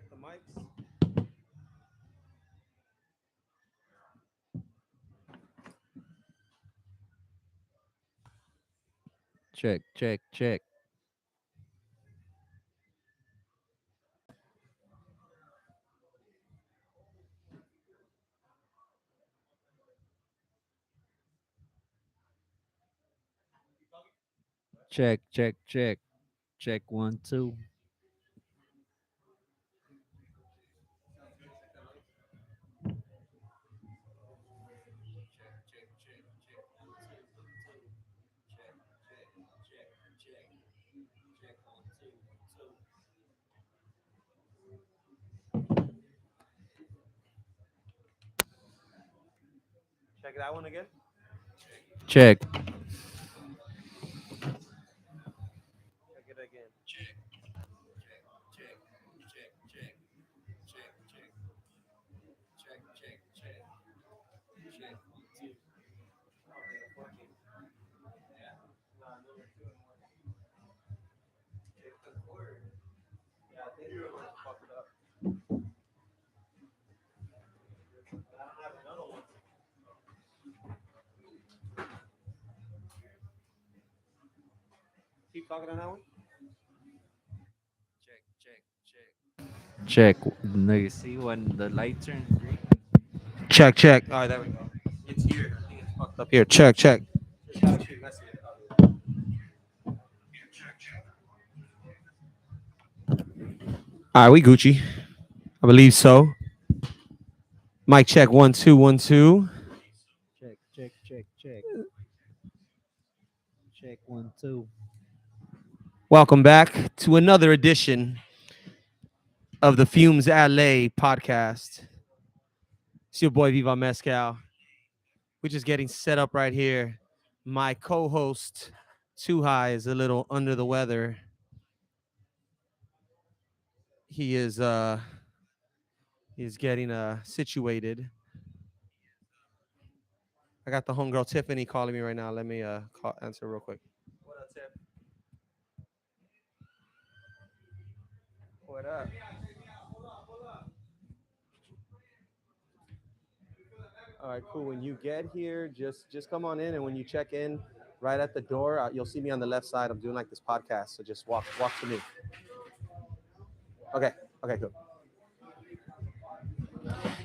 Check the mics. Check, check, check. Check, check, check. Check 1, 2. Check that one again. Check. Check it again. I don't think it's working. Nah, number two ain't working. Check the cord. Yeah, I think this one's fucked up. But I don't have another one. Keep talking on that one. Check, check, check. Check. Now you see when the light turns green? Check, check. All right, there we go. It's here. I think it's fucked up here. Check, check. It's actually messing it up. All right, we Gucci. I believe so. Mic check 1 2 1 2. Check, check, check, check. Check 1, 2. Welcome back to another edition of the Fumes LA podcast. It's your boy Viva Mescal. We're just getting set up right here. My co-host, Too High, is a little under the weather. He is he's getting situated. I got the homegirl Tiffany calling me right now. Let me answer real quick. What up, Tiff? What up? All right, cool. When you get here, just come on in, and when you check in, right at the door, you'll see me on the left side. I'm doing like this podcast, so just walk to me. Okay. Okay, cool.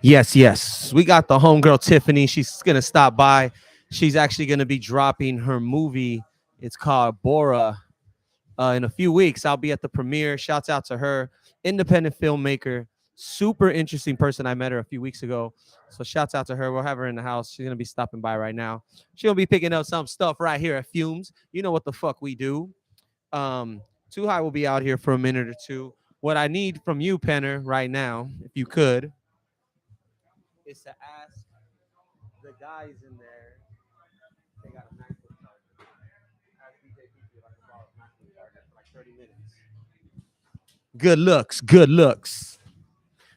Yes, yes. We got the homegirl Tiffany. She's gonna stop by. She's actually gonna be dropping her movie. It's called Bora. In a few weeks, I'll be at the premiere. Shouts out to her, independent filmmaker, super interesting person. I met her a few weeks ago, so shouts out to her. We'll have her in the house. She's gonna be stopping by right now. She'll be picking up some stuff right here at Fumes. You know what the fuck we do. Um, Too High will be out here for a minute or two. What I need from you, Penner, right now, if you could, is to ask the guys in there. They got a MacBook charger. Ask DJ if I can borrow a MacBook charger for like 30 minutes. Good looks, good looks.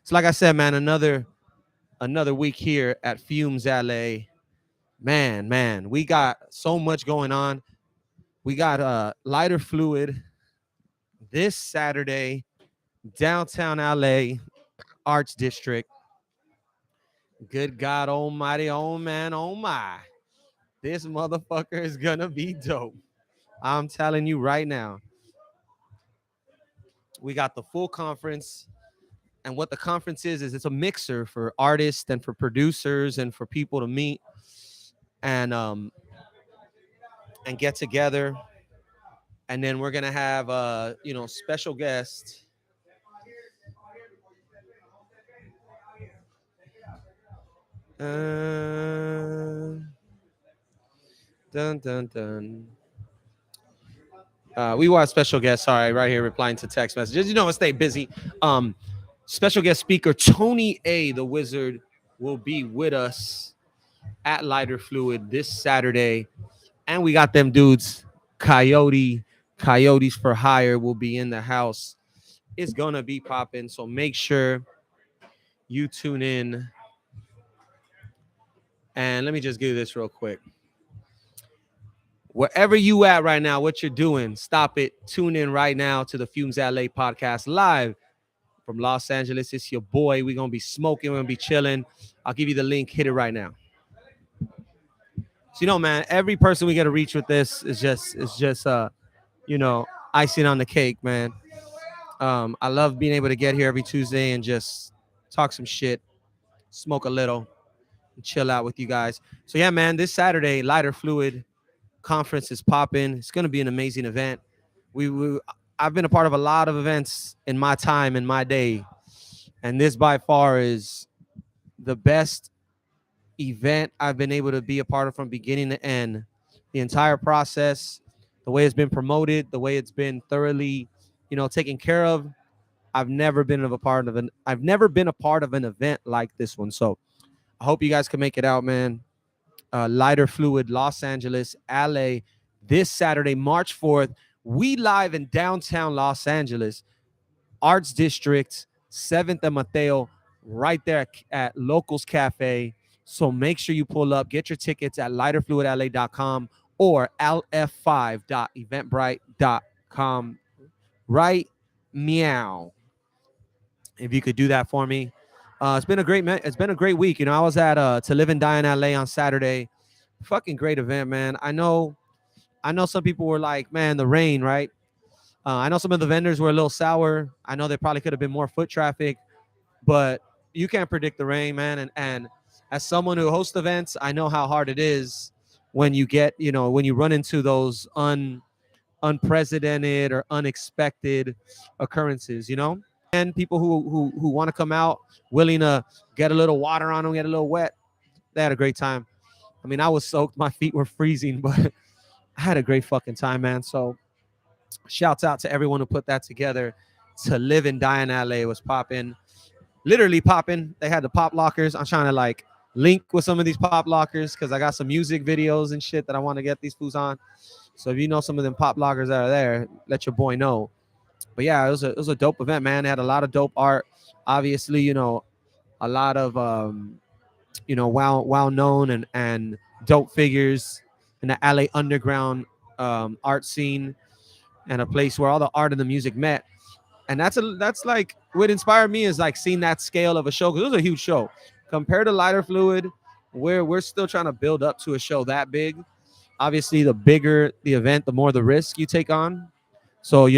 So like I said, man, another week here at Fumes LA. Man, we got so much going on. We got lighter fluid this Saturday, downtown LA, Arts District. Good God Almighty, oh man, oh my. This motherfucker is gonna be dope. I'm telling you right now. We got the full conference. And what the conference is it's a mixer for artists and for producers and for people to meet and get together. And then we're gonna have special guest. Dun dun dun. We want a special guest. Sorry, right here replying to text messages. You know, I stay busy. Special guest speaker Tony A, the Wizard, will be with us at Lighter Fluid this Saturday, and we got them dudes. Coyotes for Hire will be in the house. It's gonna be popping, so make sure you tune in. And let me just give this real quick. Wherever you at right now, what you're doing, stop it. Tune in right now to the Fumes LA podcast live from Los Angeles. It's your boy. We're gonna be smoking. We're gonna be chilling. I'll give you the link. Hit it right now. So man, every person we get to reach with this is just you know, icing on the cake, man. I love being able to get here every Tuesday and just talk some shit, smoke a little, and chill out with you guys. So yeah, man, this Saturday, Lighter Fluid conference is popping. It's gonna be an amazing event. We I've been a part of a lot of events in my time in my day, and this by far is the best event I've been able to be a part of from beginning to end. The entire process, the way it's been promoted, the way it's been thoroughly, taken care of. I've never been a part of an event like this one. So I hope you guys can make it out, man. Lighter Fluid, Los Angeles, LA, this Saturday, March 4th. We live in downtown Los Angeles, Arts District, 7th and Mateo, right there at Locals Cafe. So make sure you pull up, get your tickets at lighterfluidla.com or lf5.eventbrite.com. Right meow. If you could do that for me. It's been a great week. I was at To Live and Die in LA on Saturday. Fucking great event, man. I know some people were like, man, the rain, right? I know some of the vendors were a little sour. I know there probably could have been more foot traffic, but you can't predict the rain, man. And as someone who hosts events, I know how hard it is when when you run into those unprecedented or unexpected occurrences. And people who want to come out willing to get a little water on them, get a little wet, they had a great time. I mean, I was soaked, my feet were freezing, but I had a great fucking time, man. So shouts out to everyone who put that together. To Live and Die in LA was popping, literally popping. They had the pop lockers. I'm trying to like link with some of these pop lockers because I got some music videos and shit that I want to get these fools on. So if you know some of them pop lockers that are there, let your boy know. But yeah, it was a dope event, man. They had a lot of dope art. Obviously, a lot of well known and dope figures in the LA underground art scene, and a place where all the art and the music met. And that's like what inspired me is like seeing that scale of a show, because it was a huge show compared to Lighter Fluid, where we're still trying to build up to a show that big. Obviously, the bigger the event, the more the risk you take on. So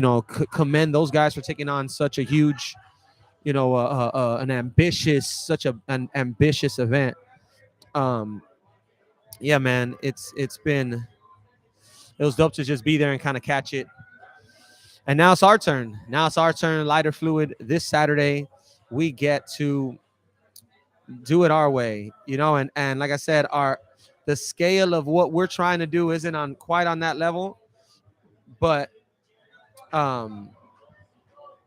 commend those guys for taking on such a huge, an ambitious event. Um, yeah, man, it was dope to just be there and kind of catch it. And now it's our turn. Lighter Fluid this Saturday. We get to do it our way, and like I said, the scale of what we're trying to do isn't on quite on that level, but um,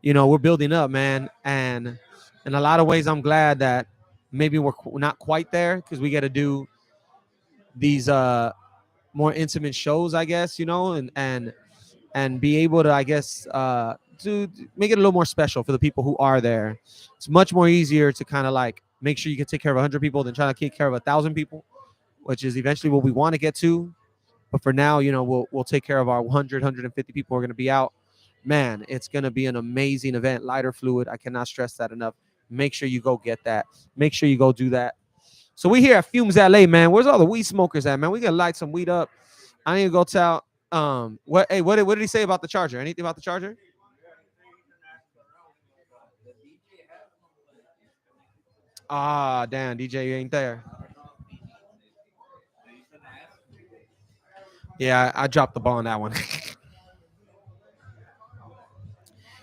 we're building up, man. And in a lot of ways, I'm glad that maybe we're not quite there, because we get to do these more intimate shows, I guess, and be able to, I guess, to make it a little more special for the people who are there. It's much more easier to kind of like make sure you can take care of 100 people than trying to take care of 1,000 people, which is eventually what we want to get to. But for now, we'll take care of our 150 people who are going to be out. Man, it's going to be an amazing event. Lighter Fluid. I cannot stress that enough. Make sure you go get that. Make sure you go do that. So we here at Fumes LA, man. Where's all the weed smokers at, man? We gotta light some weed up. I need to go tell what did he say about the charger? Anything about the charger? Ah, damn, DJ, you ain't there. Yeah, I dropped the ball on that one.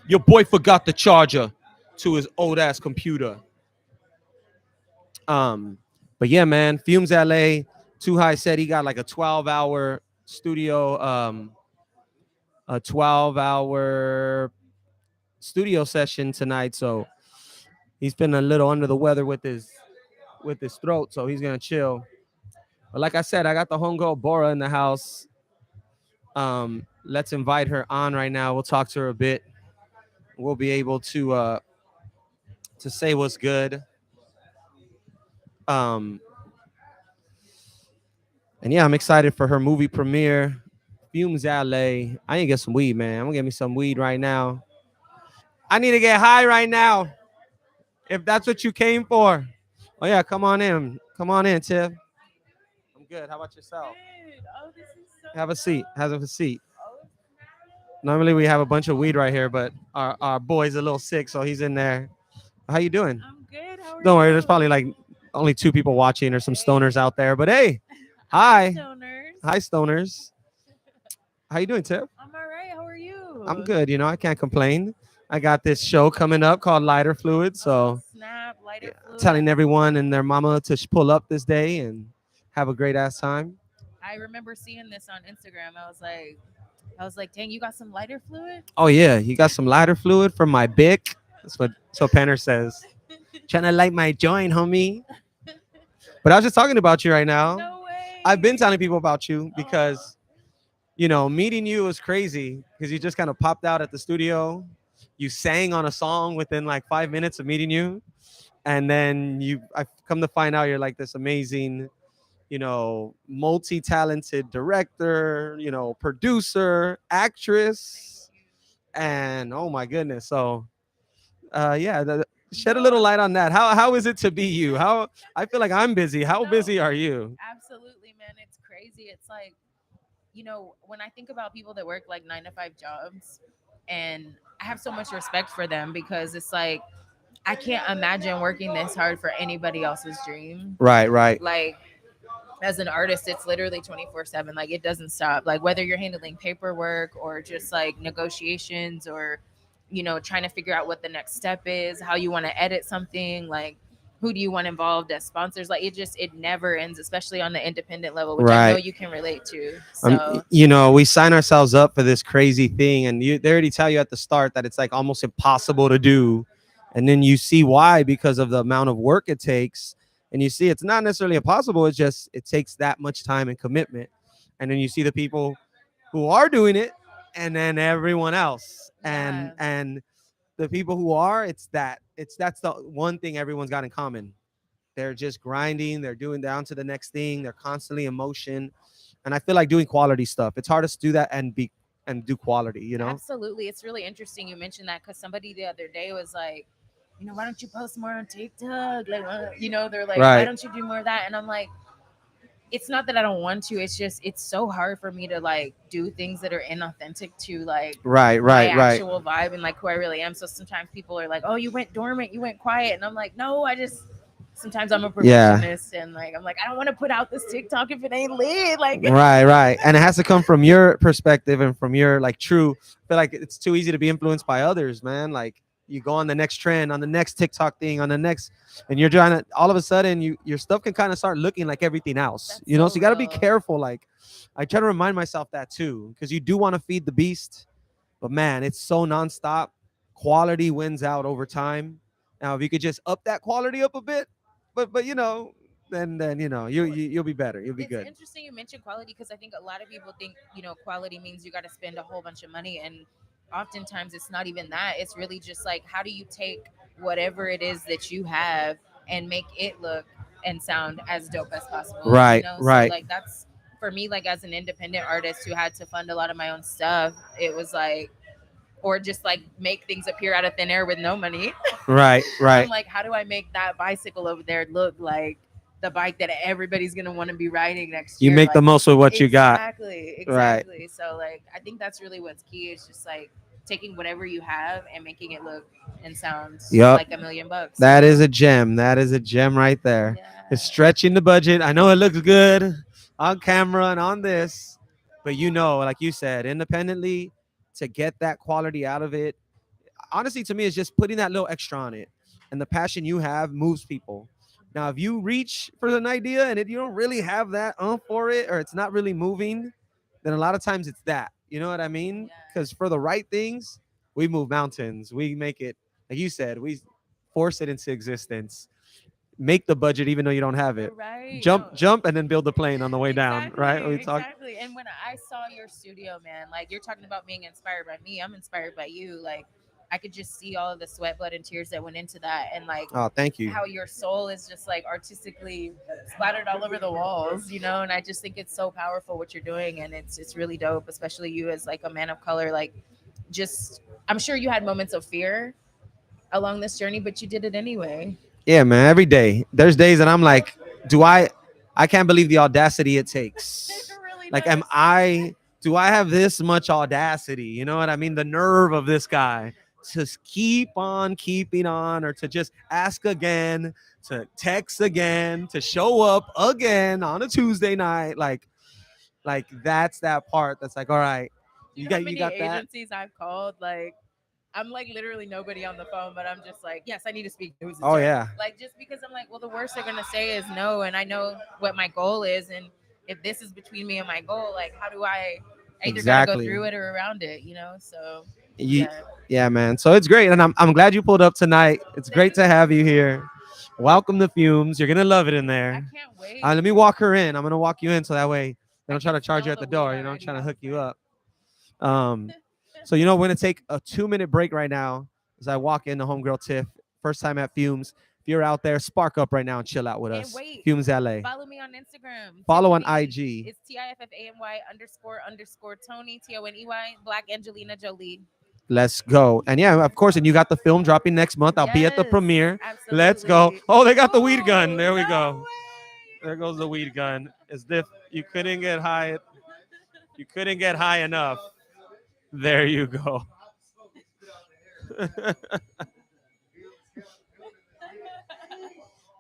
Your boy forgot the charger to his old ass computer. But yeah, man, Fumes LA. Too High said he got like a 12-hour studio, a 12-hour studio session tonight. So he's been a little under the weather with his throat, so he's gonna chill. But like I said, I got the homegirl Bora in the house. Let's invite her on right now. We'll talk to her a bit. We'll be able to say what's good. And yeah, I'm excited for her movie premiere. Fumes LA. I need to get some weed, man. I'm gonna get me some weed right now. I need to get high right now. If that's what you came for. Oh yeah, come on in. Come on in, Tiff. I'm good. How about yourself? Good. Oh, this is so Have a seat. dope. Have a seat. Oh, snap. Normally we have a bunch of weed right here, but our boy's a little sick, so he's in there. How you doing? I'm good. How are Don't worry, there's probably you? like only two people watching or some stoners Hey. out there. But hey, Hi, hi. stoners. Hi, stoners. How you doing, Tiff? I'm all right. How are I'm you? good. I can't complain. I got this show coming up called Lighter Fluid, Oh, so snap. yeah, Lighter fluid. telling everyone and their mama to pull up this day and have a great ass time. I remember seeing this on Instagram. I was like, dang, you got some lighter fluid? Oh yeah, you got some lighter fluid from my Bic. That's what so Penner says. Trying to light my joint, homie. But I was just talking about you right now. No I've been way. telling people about you Oh, because meeting you was crazy because you just kind of popped out at the studio. You sang on a song within like 5 minutes of meeting you, and then I've come to find out you're like this amazing, multi-talented director, producer, thank actress, you. and oh my goodness. So, yeah, shed a No, little light on that. How is it to be you? How I feel like I'm busy. How no, busy are you? absolutely, man. It's crazy. It's like, when I think about people that work like 9 to 5 jobs, and I have so much respect for them because it's like, I can't imagine working this hard for anybody else's dream. Right, right. Like, as an artist, it's literally 24/7. Like, it doesn't stop. Like, whether you're handling paperwork or just like negotiations, or trying to figure out what the next step is, how you want to edit something, like who do you want involved as sponsors. Like, it never ends, especially on the independent level, which I know Right. you can relate to. So We sign ourselves up for this crazy thing, and they already tell you at the start that it's like almost impossible to do, and then you see why because of the amount of work it takes, and you see it's not necessarily impossible. It's just it takes that much time and commitment, and then you see the people who are doing it, and then everyone else, and yeah, the people who are, that's the one thing everyone's got in common. They're just grinding. They're doing down to the next thing. They're constantly in motion, and I feel like doing quality stuff. It's hardest to do that and do quality. absolutely. It's really interesting you mentioned that, because somebody the other day was like, why don't you post more on TikTok? Like, they're like, why Right, don't you do more of that? And I'm like, it's not that I don't want to. It's just, it's so hard for me to like do things that are inauthentic to like right, my right, right. actual vibe and like who I really am. So sometimes people are like, "Oh, you went dormant, you went quiet," and I'm like, "No, I just." Sometimes I'm a Yeah. perfectionist, and like I'm like, I don't want to put out this TikTok if it ain't lit. Like, Right, right. And it has to come from your perspective and from your like true. I feel like it's too easy to be influenced by others, man. Like you go on the next trend, on the next TikTok thing, on the next, and you're trying to. All of a sudden, your stuff can kind of start looking like everything else. that's so So you got to be real. careful. Like I try to remind myself that too, because you do want to feed the beast, but man, it's so nonstop. Quality wins out over time. Now, if you could just up that quality up a bit, but then you'll be better. You'll be It's good. interesting you mentioned quality, because I think a lot of people think, quality means you got to spend a whole bunch of money. And oftentimes it's not even that. It's really just like, how do you take whatever it is that you have and make it look and sound as dope as possible, Right, So, right. like, that's for me, like, as an independent artist who had to fund a lot of my own stuff, it was like, or just like make things appear out of thin air with no money. Right, I'm right. like, how do I make that bicycle over there look like the bike that everybody's gonna want to be riding next You year? make the Like, most of what you got. exactly, Right. exactly. So, like, I think that's really what's key. Is just like taking whatever you have and making it look and sound Yup. like $1 million. That is a gem. That is a gem right there. It's Yeah, stretching the budget. I know it looks good on camera and on this, but like you said, independently to get that quality out of it, honestly, to me, it's just putting that little extra on it. And the passion you have moves people. Now, if you reach for an idea and you don't really have that for it, or it's not really moving, then a lot of times it's that. You know what I mean? yeah. Because for the right things, we move mountains. We make it, like you said, we force it into existence. Make the budget even though you don't have it. Right. Jump, No. jump, and then build the plane on the way down. Right? Exactly, We talk. exactly. And when I saw your studio, man, like, you're talking about being inspired by me, I'm inspired by you. Like, I could just see all of the sweat, blood, and tears that went into that, and like Oh, thank you. how your soul is just like artistically splattered all over the walls, And I just think it's so powerful what you're doing, and it's really dope, especially you as like a man of color, like just I'm sure you had moments of fear along this journey, but you did it anyway. Yeah, man. Every day. There's days that I'm like, do I can't believe the audacity it takes. Really Like, does. do I have this much audacity? You know what I mean? The nerve of this guy to keep on keeping on, or to just ask again, to text again, to show up again on a Tuesday night. Like that's that part that's like, all right, Do you know how you many got that. agencies I've called? Like, I'm like literally nobody on the phone, but I'm just like, yes, I need to speak to who's the Oh judge. yeah. Like, just because I'm like, well, the worst they're gonna say is no, and I know what my goal is, and if this is between me and my goal, like, how do I either gotta go Exactly. through it or around it, So You, yeah. yeah, man. So it's great, and I'm glad you pulled up tonight. It's great to have you here. Welcome to Fumes. You're gonna love it in I there. can't wait. Let me walk her in. I'm gonna walk you in so that way they I don't try can to charge you smell at the the weed door. You know, I'm already trying to hook you outside. up. So we're gonna take a 2-minute break right now as I walk in the homegirl Tiff. First time at Fumes. If you're out there, spark up right now and chill out with And us. wait, Fumes LA. follow me on Instagram. Follow on Tiffany. IG. It's TIFFANY__Tony TONEY Black Angelina Jolie. Let's go. And yeah, of course. And you got the film dropping next month. I'll be at the Yes, premiere. absolutely. Let's go. Oh, they got the weed gun. Ooh, There we no go. way. There goes the weed gun. As if you couldn't get high. You couldn't get high enough. There you go.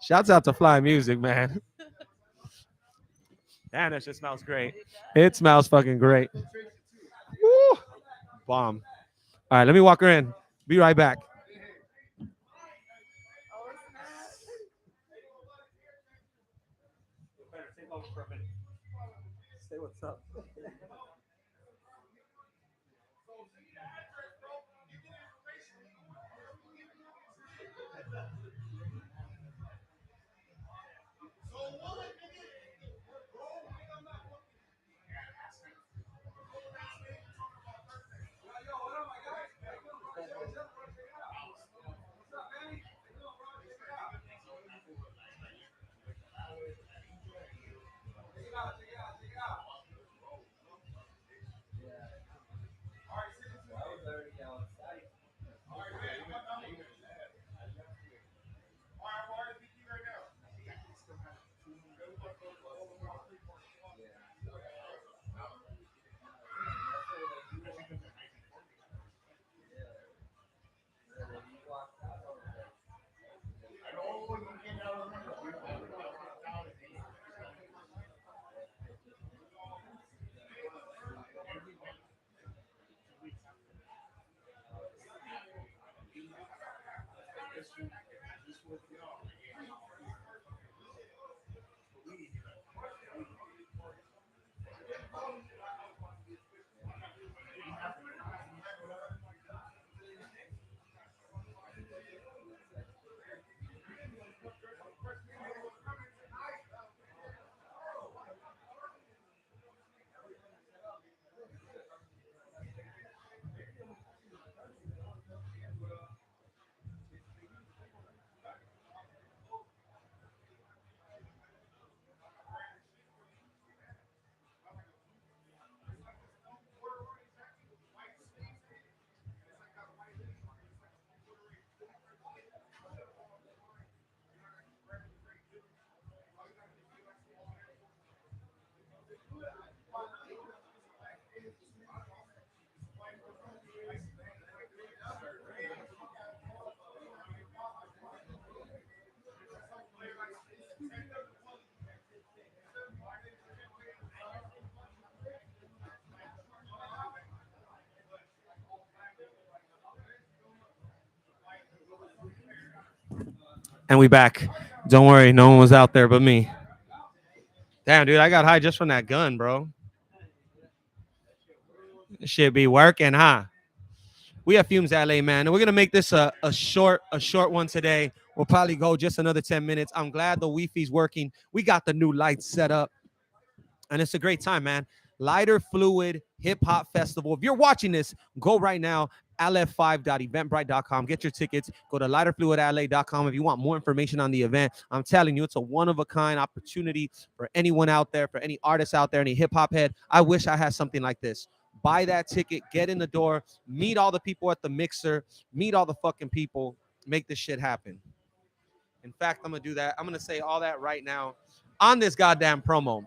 Shouts out to Fly Music, man. Damn, that shit smells great. It smells fucking great. Woo. Bomb. All right, let me walk her in. Be right back. Say what's up. And we back. Don't worry, no one was out there but me. Damn, dude, I got high just from that gun, bro. Should be working, huh? We have Fumes LA, man, and we're gonna make this a short one today. We'll probably go just another 10 minutes. I'm glad the Wi-Fi's working. We got the new lights set up, and it's a great time, man. Lighter Fluid Hip Hop Festival. If you're watching this, go right now. lf5.eventbrite.com. Get your tickets. Go to lighterfluidla.com if you want more information on the event. I'm telling you, it's a one-of-a-kind opportunity for anyone out there, for any artist out there, any hip-hop head. I wish I had something like this. buy that ticket, get in the door, meet all the people at the mixer, meet all the fucking people, make this shit happen. In fact, I'm gonna do that. I'm gonna say all that right now on this goddamn promo.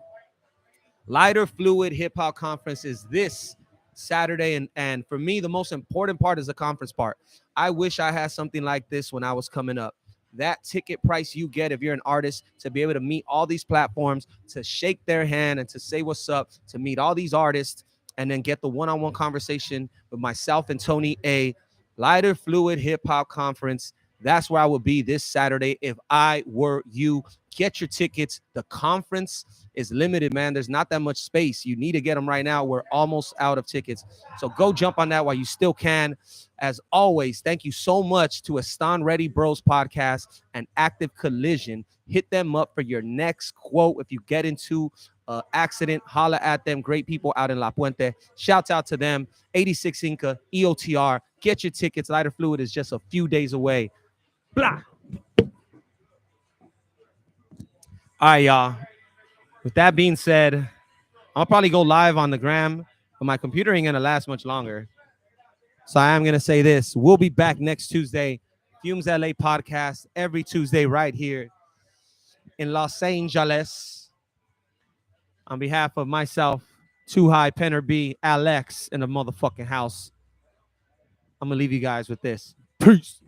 Lighter Fluid Hip Hop Conference is this Saturday, and for me, the most important part is the conference part. I wish I had something like this when I was coming up. That ticket price you get if you're an artist to be able to meet all these platforms, to shake their hand and to say what's up, to meet all these artists, and then get the one-on-one conversation with myself and Tony A. Lighter Fluid Hip Hop Conference. That's where I would be this Saturday if I were you. Get your tickets. The conference is limited, man. There's not that much space. You need to get them right now. We're almost out of tickets. So go jump on that while you still can. As always, thank you so much to Estan Ready Bros podcast and Active Collision. Hit them up for your next quote. If you get into an accident, holla at them. Great people out in La Puente. Shouts out to them. 86 Inca, EOTR. Get your tickets. Lighter Fluid is just a few days away. Blah. All right, y'all. With that being said, I'll probably go live on the gram, but my computer ain't going to last much longer. So I am going to say this. We'll be back next Tuesday. Fumes LA podcast every Tuesday right here in Los Angeles. On behalf of myself, Too High, Penner B, Alex in the motherfucking house, I'm going to leave you guys with this. Peace.